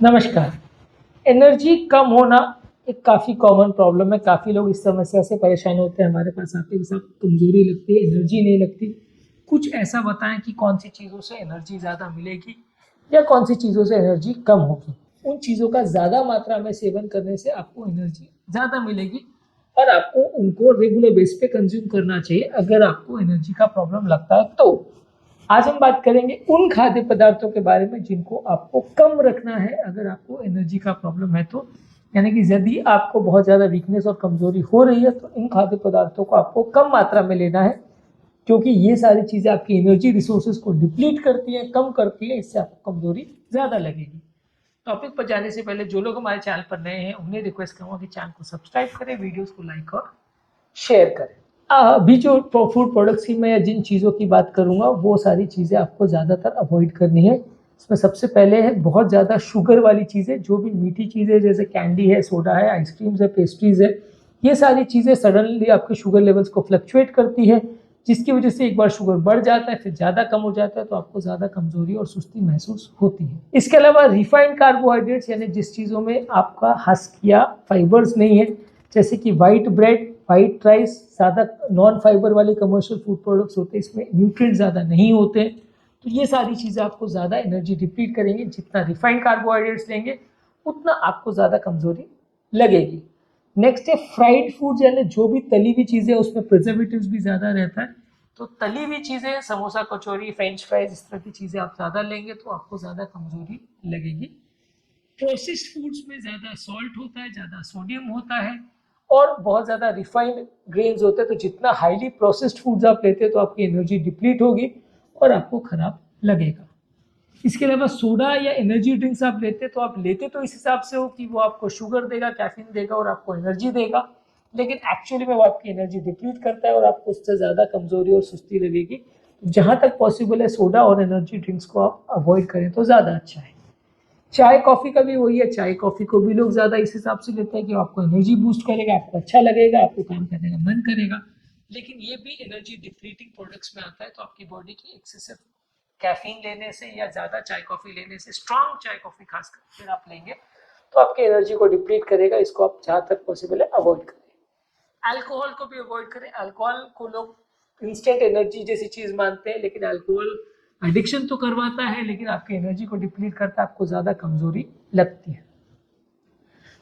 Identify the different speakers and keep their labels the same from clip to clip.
Speaker 1: नमस्कार। एनर्जी कम होना एक काफ़ी कॉमन प्रॉब्लम है। काफ़ी लोग इस समस्या से परेशान होते हैं। हमारे पास आते के साथ कमज़ोरी लगती है, एनर्जी नहीं लगती। कुछ ऐसा बताएं कि कौन सी चीज़ों से एनर्जी ज़्यादा मिलेगी या कौन सी चीज़ों से एनर्जी कम होगी। उन चीज़ों का ज़्यादा मात्रा में सेवन करने से आपको एनर्जी ज़्यादा मिलेगी और आपको उनको रेगुलर बेस पे कंज्यूम करना चाहिए अगर आपको एनर्जी का प्रॉब्लम लगता है तो। आज हम बात करेंगे उन खाद्य पदार्थों के बारे में जिनको आपको कम रखना है अगर आपको एनर्जी का प्रॉब्लम है तो। यानी कि यदि आपको बहुत ज़्यादा वीकनेस और कमज़ोरी हो रही है तो इन खाद्य पदार्थों को आपको कम मात्रा में लेना है, क्योंकि ये सारी चीज़ें आपकी एनर्जी रिसोर्सेज को डिप्लीट करती हैं, कम करती हैं। इससे आपको कमज़ोरी ज़्यादा लगेगी। टॉपिक पर जाने से पहले जो लोग हमारे चैनल पर नए हैं उन्हें रिक्वेस्ट करूँगा कि चैनल को सब्सक्राइब करें, वीडियोज़ को लाइक और शेयर करें। अभी जो फूड प्रोडक्ट्स की मैं जिन चीज़ों की बात करूँगा वो सारी चीज़ें आपको ज़्यादातर अवॉइड करनी है। इसमें सबसे पहले है बहुत ज़्यादा शुगर वाली चीज़ें, जो भी मीठी चीज़ें जैसे कैंडी है, सोडा है, आइसक्रीम्स है, पेस्ट्रीज़ है। ये सारी चीज़ें सडनली आपके शुगर लेवल्स को फ्लक्चुएट करती है, जिसकी वजह से एक बार शुगर बढ़ जाता है फिर ज़्यादा कम हो जाता है तो आपको ज़्यादा कमज़ोरी और सुस्ती महसूस होती है। इसके अलावा रिफाइंड कार्बोहाइड्रेट्स यानी जिस चीज़ों में आपका हस्क या फाइबर्स नहीं है, जैसे कि वाइट ब्रेड, वाइट राइस, ज़्यादा नॉन फाइबर वाले कमर्शियल फूड प्रोडक्ट्स होते हैं, इसमें न्यूट्रिएंट्स ज़्यादा नहीं होते, तो ये सारी चीज़ें आपको ज़्यादा एनर्जी डिप्लीट करेंगी। जितना रिफाइंड कार्बोहाइड्रेट्स लेंगे उतना आपको ज़्यादा कमज़ोरी लगेगी। नेक्स्ट है फ्राइड फूड, यानी जो भी तली हुई चीज़ें उसमें प्रिजर्वेटिव्स भी ज़्यादा रहता है, तो तली हुई चीज़ें, समोसा, कचौरी, फ्रेंच फ्राइज, इस तरह की चीज़ें आप ज़्यादा लेंगे तो आपको ज़्यादा कमज़ोरी लगेगी। प्रोसेस्ड फूड्स में ज़्यादा सॉल्ट होता है, ज़्यादा सोडियम होता है और बहुत ज़्यादा रिफाइंड ग्रेन्स होते हैं, तो जितना हाईली प्रोसेस्ड फूड्स आप लेते हैं तो आपकी एनर्जी डिप्लीट होगी और आपको खराब लगेगा। इसके अलावा सोडा या एनर्जी ड्रिंक्स आप लेते तो आप लेते तो इस हिसाब से हो कि वो आपको शुगर देगा, कैफीन देगा और आपको एनर्जी देगा, लेकिन एक्चुअली में वो आपकी एनर्जी डिप्लीट करता है और आपको उससे ज़्यादा कमज़ोरी और सुस्ती लगेगी। जहाँ तक पॉसिबल है सोडा और एनर्जी ड्रिंक्स को आप अवॉइड करें तो ज़्यादा अच्छा है। चाय कॉफ़ी का भी वही है, चाय कॉफ़ी को भी लोग ज़्यादा इस हिसाब से लेते हैं कि आपको एनर्जी बूस्ट करेगा, आपको अच्छा लगेगा, आपको काम करने का मन करेगा, लेकिन ये भी एनर्जी डिप्लीटिंग प्रोडक्ट्स में आता है। तो आपकी बॉडी की एक्सेसिव कैफीन लेने से या ज़्यादा चाय कॉफ़ी लेने से, स्ट्रॉन्ग चाय कॉफ़ी खासकर फिर आप लेंगे तो आपकी एनर्जी को डिप्लीट करेगा। इसको आप जहाँ तक पॉसिबल है अवॉइड करें। अल्कोहल को भी अवॉइड करें। अल्कोहल को लोग इंस्टेंट एनर्जी जैसी चीज़ मानते हैं, लेकिन अल्कोहल एडिक्शन तो करवाता है लेकिन आपकी एनर्जी को डिप्लीट करता है, आपको ज़्यादा कमज़ोरी लगती है।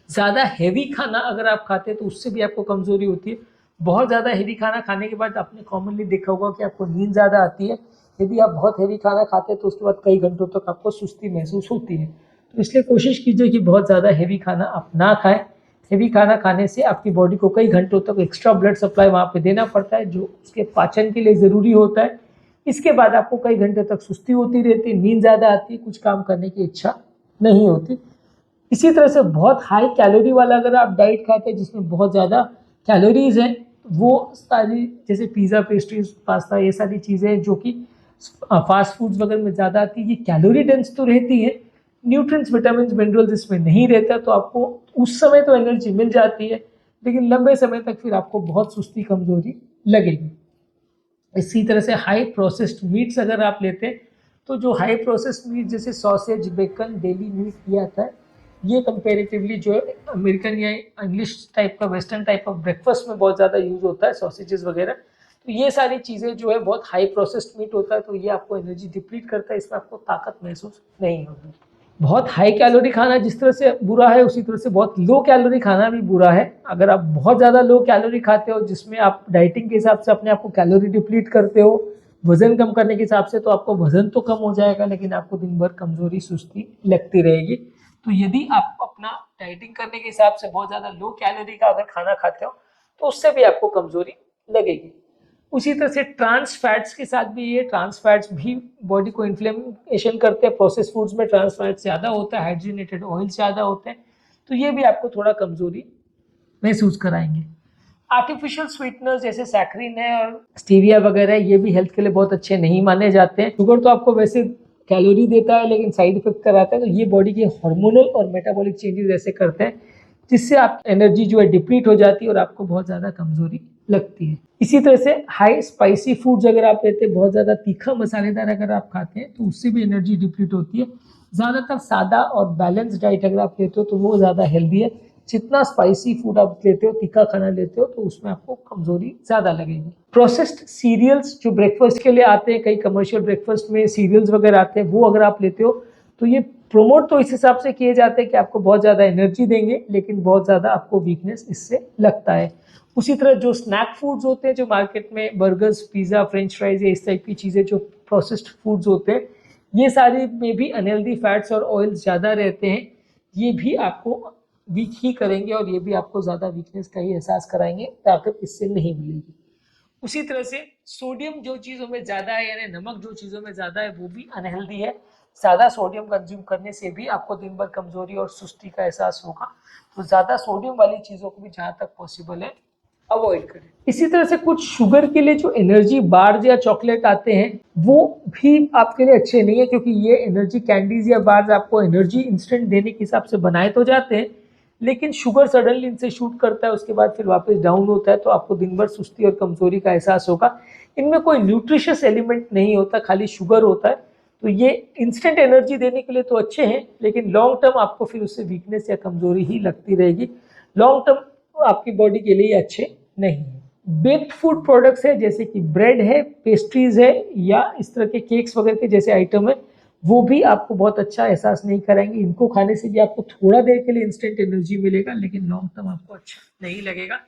Speaker 1: ज़्यादा हेवी खाना अगर आप खाते हैं तो उससे भी आपको कमज़ोरी होती है। बहुत ज़्यादा हेवी खाना खाने के बाद आपने कॉमनली देखा होगा कि आपको नींद ज़्यादा आती है। यदि आप बहुत हेवी खाना खाते हैं तो उसके बाद कई घंटों तक आपको सुस्ती महसूस होती है, तो इसलिए कोशिश कीजिए कि बहुत ज़्यादा हेवी खाना आप ना खाएं। हेवी खाना खाने से आपकी बॉडी को कई घंटों तक एक्स्ट्रा ब्लड सप्लाई वहाँ पे देना पड़ता है, जो उसके पाचन के लिए ज़रूरी होता है। इसके बाद आपको कई घंटे तक सुस्ती होती रहती है, नींद ज़्यादा आती है, कुछ काम करने की इच्छा नहीं होती। इसी तरह से बहुत हाई कैलोरी वाला अगर आप डाइट खाते हैं जिसमें बहुत ज़्यादा कैलोरीज हैं, वो सारी जैसे पिज़्ज़ा, पेस्ट्रीज, पास्ता, ये सारी चीज़ें जो कि फास्ट फूड्स वगैरह में ज़्यादा आती है, ये कैलोरी डेंस तो रहती है, न्यूट्रिएंट्स, विटामिन, मिनरल्स इसमें नहीं रहता, तो आपको उस समय तो एनर्जी मिल जाती है लेकिन लंबे समय तक फिर आपको बहुत सुस्ती, कमज़ोरी लगेगी। इसी तरह से हाई प्रोसेस्ड मीट्स अगर आप लेते हैं तो जो हाई प्रोसेस्ड मीट जैसे सॉसेज, बेकन, डेली मीट ये आता है, ये कंपेरेटिवली जो अमेरिकन या इंग्लिश टाइप का, वेस्टर्न टाइप ऑफ ब्रेकफास्ट में बहुत ज़्यादा यूज़ होता है, सॉसेजेस वगैरह, तो ये सारी चीज़ें जो है बहुत हाई प्रोसेस्ड मीट होता है, तो ये आपको एनर्जी डिप्लीट करता है, इसमें आपको ताकत महसूस नहीं होगी। बहुत हाई कैलोरी खाना जिस तरह से बुरा है उसी तरह से बहुत लो कैलोरी खाना भी बुरा है। अगर आप बहुत ज़्यादा लो कैलोरी खाते हो जिसमें आप डाइटिंग के हिसाब से अपने आप को कैलोरी डिप्लीट करते हो, वजन कम करने के हिसाब से, तो आपको वजन तो कम हो जाएगा लेकिन आपको दिन भर कमज़ोरी, सुस्ती लगती रहेगी। तो यदि आप अपना डाइटिंग करने के हिसाब से बहुत ज़्यादा लो कैलोरी का अगर खाना खाते हो तो उससे भी आपको कमज़ोरी लगेगी। उसी तरह से ट्रांस फैट्स के साथ भी, ये ट्रांस फैट्स भी बॉडी को इन्फ्लेमेशन करते हैं। प्रोसेस फूड्स में ट्रांस फैट्स ज़्यादा होता है, हाइड्रोजनेटेड ऑयल ज़्यादा होते हैं, तो ये भी आपको थोड़ा कमज़ोरी महसूस कराएंगे। आर्टिफिशियल स्वीटनर्स जैसे सैक्रिन है और स्टीविया वगैरह, ये भी हेल्थ के लिए बहुत अच्छे नहीं माने जाते हैं। शुगर तो आपको वैसे कैलोरी देता है लेकिन साइड इफेक्ट कराता है, तो ये बॉडी के हार्मोनल और मेटाबॉलिक चेंजेस ऐसे करते हैं जिससे आप एनर्जी जो है डिप्लीट हो जाती है और आपको बहुत ज़्यादा कमज़ोरी लगती है। इसी तरह से हाई स्पाइसी फूड्स अगर आप लेते हैं, बहुत ज़्यादा तीखा मसालेदार अगर आप खाते हैं तो उससे भी एनर्जी डिप्लीट होती है। ज़्यादातर सादा और बैलेंस डाइट अगर आप लेते हो तो वो ज़्यादा हेल्दी है। जितना स्पाइसी फूड आप लेते हो, तीखा खाना लेते हो, तो उसमें आपको कमज़ोरी ज़्यादा लगेगी। प्रोसेस्ड सीरियल्स जो ब्रेकफास्ट के लिए आते हैं, कई कमर्शियल ब्रेकफास्ट में सीरियल्स वगैरह आते हैं, वो अगर आप लेते हो तो ये प्रमोट तो इस हिसाब से किए जाते हैं कि आपको बहुत ज़्यादा एनर्जी देंगे, लेकिन बहुत ज़्यादा आपको वीकनेस इससे लगता है। उसी तरह जो स्नैक फूड्स होते हैं, जो मार्केट में बर्गर्स, पिज़्ज़ा, फ्रेंच फ्राइज या इस टाइप की चीज़ें जो प्रोसेस्ड फूड्स होते हैं, ये सारे में भी अनहेल्दी फैट्स और ऑयल्स ज़्यादा रहते हैं। ये भी आपको वीक ही करेंगे और ये भी आपको ज़्यादा वीकनेस का ही एहसास कराएंगे, ताकत इससे नहीं मिलेगी। उसी तरह से सोडियम जो चीज़ों में ज़्यादा है, यानी नमक जो चीज़ों में ज़्यादा है, वो भी अनहेल्दी है। ज़्यादा सोडियम कंज्यूम करने से भी आपको दिन भर कमजोरी और सुस्ती का एहसास होगा। तो ज़्यादा सोडियम वाली चीज़ों को भी जहाँ तक पॉसिबल है अवॉइड करें। इसी तरह से कुछ शुगर के लिए जो एनर्जी बार्स या चॉकलेट आते हैं, वो भी आपके लिए अच्छे नहीं है, क्योंकि ये एनर्जी कैंडीज या बार्स आपको एनर्जी इंस्टेंट देने के हिसाब से बनाए तो जाते हैं, लेकिन शुगर सडनली इनसे शूट करता है, उसके बाद फिर वापस डाउन होता है, तो आपको दिन भर सुस्ती और कमजोरी का एहसास होगा। इनमें कोई न्यूट्रिशियस एलिमेंट नहीं होता, खाली शुगर होता है। तो ये इंस्टेंट एनर्जी देने के लिए तो अच्छे हैं, लेकिन लॉन्ग टर्म आपको फिर उससे वीकनेस या कमजोरी ही लगती रहेगी। लॉन्ग टर्म आपकी बॉडी के लिए अच्छे नहीं है। बेक्ड फूड प्रोडक्ट्स है, जैसे कि ब्रेड है, पेस्ट्रीज है, या इस तरह के केक्स वगैरह के जैसे आइटम है, वो भी आपको बहुत अच्छा एहसास नहीं कराएंगे। इनको खाने से भी आपको थोड़ा देर के लिए इंस्टेंट एनर्जी मिलेगा, लेकिन लॉन्ग टर्म आपको अच्छा नहीं लगेगा,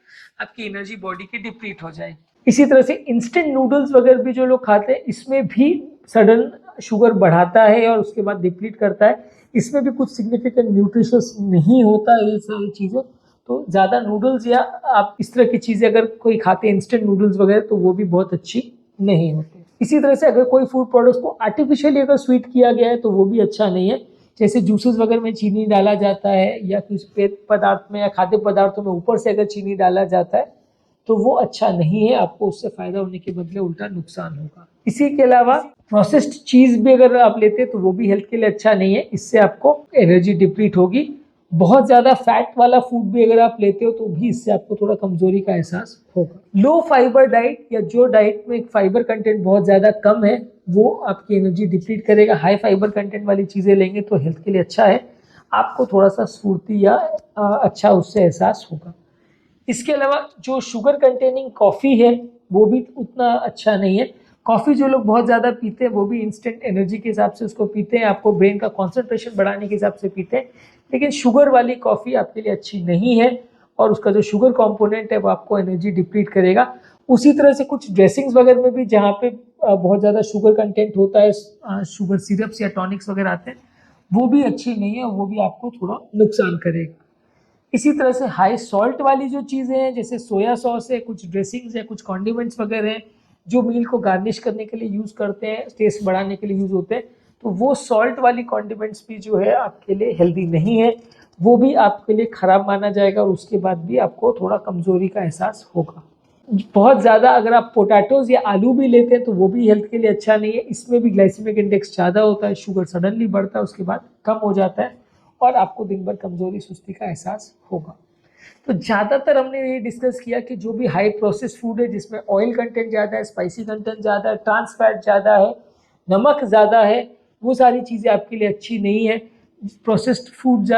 Speaker 1: आपकी एनर्जी बॉडी की डिप्लीट हो जाएगी। इसी तरह से इंस्टेंट नूडल्स वगैरह भी जो लोग खाते हैं, इसमें भी सडन शुगर बढ़ाता है और उसके बाद डिप्लीट करता है। इसमें भी कुछ सिग्निफिकेंट न्यूट्रिशियस नहीं होता है ये सारी चीज़ें। तो ज़्यादा नूडल्स या आप इस तरह की चीज़ें अगर कोई खाते हैं, इंस्टेंट नूडल्स वगैरह, तो वो भी बहुत अच्छी नहीं होती। इसी तरह से अगर कोई फूड प्रोडक्ट्स को आर्टिफिशियली अगर स्वीट किया गया है, तो वो भी अच्छा नहीं है। जैसे जूसेस वगैरह में चीनी डाला जाता है, या कुछ पेय पदार्थ में या खाद्य पदार्थों में ऊपर से अगर चीनी डाला जाता है, तो वो अच्छा नहीं है। आपको उससे फायदा होने के बदले उल्टा नुकसान होगा। इसी के अलावा प्रोसेस्ड चीज भी अगर आप लेते हैं, तो वो भी हेल्थ के लिए अच्छा नहीं है। इससे आपको एनर्जी डिप्लीट होगी। बहुत ज्यादा फैट वाला फूड भी अगर आप लेते हो, तो भी इससे आपको थोड़ा कमजोरी का एहसास होगा। लो फाइबर डाइट, या जो डाइट में फाइबर कंटेंट बहुत ज्यादा कम है, वो आपकी एनर्जी डिप्लीट करेगा। हाई फाइबर कंटेंट वाली चीजें लेंगे तो हेल्थ के लिए अच्छा है, आपको थोड़ा सा स्फूर्ति या अच्छा उससे एहसास होगा। इसके अलावा जो शुगर कंटेनिंग कॉफ़ी है, वो भी उतना अच्छा नहीं है। कॉफ़ी जो लोग बहुत ज़्यादा पीते हैं, वो भी इंस्टेंट एनर्जी के हिसाब से उसको पीते हैं, आपको ब्रेन का कॉन्सेंट्रेशन बढ़ाने के हिसाब से पीते हैं, लेकिन शुगर वाली कॉफ़ी आपके लिए अच्छी नहीं है, और उसका जो शुगर कंपोनेंट है वो आपको एनर्जी डिप्लीट करेगा। उसी तरह से कुछ ड्रेसिंग्स वगैरह में भी जहाँ पे बहुत ज़्यादा शुगर कंटेंट होता है, शुगर सिरप्स या टॉनिक्स वगैरह आते हैं, वो भी अच्छी नहीं है, वो भी आपको थोड़ा नुकसान करेगा। इसी तरह से हाई सॉल्ट वाली जो चीज़ें हैं, जैसे सोया सॉस है, कुछ ड्रेसिंग्स है, कुछ कॉन्डिमेंट्स वगैरह हैं, जो मील को गार्निश करने के लिए यूज़ करते हैं, टेस्ट बढ़ाने के लिए यूज़ होते हैं, तो वो सॉल्ट वाली कॉन्डिमेंट्स भी जो है आपके लिए हेल्दी नहीं है, वो भी आपके लिए ख़राब माना जाएगा, और उसके बाद भी आपको थोड़ा कमज़ोरी का एहसास होगा। बहुत ज़्यादा अगर आप पोटैटोज़ या आलू भी लेते हैं, तो वो भी हेल्थ के लिए अच्छा नहीं है। इसमें भी ग्लाइसेमिक इंडेक्स ज़्यादा होता है, शुगर सडनली बढ़ता है, उसके बाद कम हो जाता है, और आपको दिन भर कमजोरी सुस्ती का एहसास होगा। तो ज़्यादातर हमने ये डिस्कस किया कि जो भी हाई प्रोसेस फूड है, जिसमें ऑयल कंटेंट ज़्यादा है, स्पाइसी कंटेंट ज़्यादा है, ट्रांस फैट ज़्यादा है, नमक ज़्यादा है, वो सारी चीज़ें आपके लिए अच्छी नहीं है। प्रोसेस्ड फूड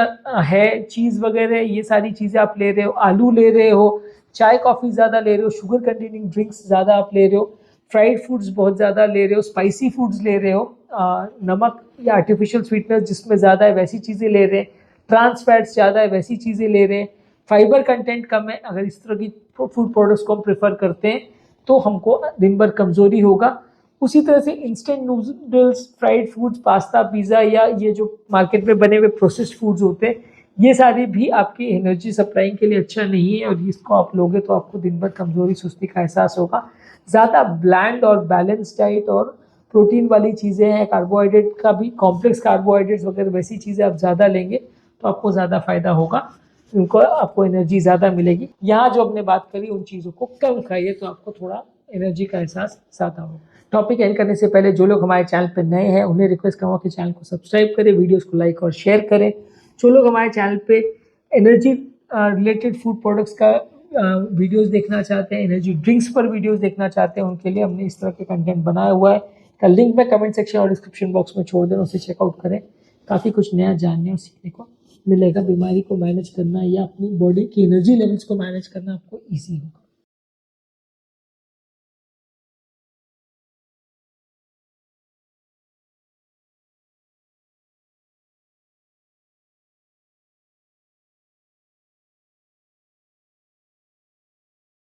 Speaker 1: है, चीज़ वगैरह, ये सारी चीज़ें आप ले रहे हो, आलू ले रहे हो, चाय कॉफ़ी ज़्यादा ले रहे हो, शुगर कंटेनिंग ड्रिंक्स ज़्यादा आप ले रहे हो, फ्राइड फूड्स बहुत ज़्यादा ले रहे हो, स्पाइसी फूड्स ले रहे हो, नमक या आर्टिफिशियल स्वीटनर जिसमें ज़्यादा है वैसी चीज़ें ले रहे हैं, ट्रांस फैट्स ज़्यादा है वैसी चीज़ें ले रहे हैं, फाइबर कंटेंट कम है, अगर इस तरह की फूड प्रोडक्ट्स को हम प्रेफर करते हैं, तो हमको दिन भर कमज़ोरी होगा। उसी तरह से instant noodles, fried foods, pasta, pizza, या ये जो मार्केट में बने हुए प्रोसेस्ड फूड्स होते हैं, ये सारी भी आपकी एनर्जी सप्लाइंग के लिए अच्छा नहीं है, और इसको आप लोगे तो आपको दिन भर कमज़ोरी सुस्ती का एहसास होगा। ज़्यादा ब्लैंड और बैलेंस डाइट और प्रोटीन वाली चीज़ें हैं, कार्बोहाइड्रेट का भी, कॉम्प्लेक्स कार्बोहाइड्रेट्स वगैरह वैसी चीज़ें आप ज़्यादा लेंगे तो आपको ज़्यादा फायदा होगा, उनको आपको एनर्जी ज़्यादा मिलेगी। यहाँ जो हमने बात करी, उन चीज़ों को कम खाइए, तो आपको थोड़ा एनर्जी का एहसास ज़्यादा होगा। टॉपिक एंड करने से पहले जो लोग हमारे चैनल पर नए हैं, उन्हें रिक्वेस्ट करूँगा कि चैनल को सब्सक्राइब करें, वीडियोज़ को लाइक और शेयर करें। जो लोग हमारे चैनल पर एनर्जी रिलेटेड फूड प्रोडक्ट्स का वीडियोस देखना चाहते हैं, एनर्जी ड्रिंक्स पर वीडियोस देखना चाहते हैं, उनके लिए हमने इस तरह के कंटेंट बनाया हुआ है। का लिंक मैं कमेंट सेक्शन और डिस्क्रिप्शन बॉक्स में छोड़ देना, उसे चेकआउट करें। काफ़ी कुछ नया जानने और सीखने को मिलेगा। बीमारी को मैनेज करना या अपनी बॉडी की एनर्जी लेवल्स को मैनेज करना आपको ईजी होगा।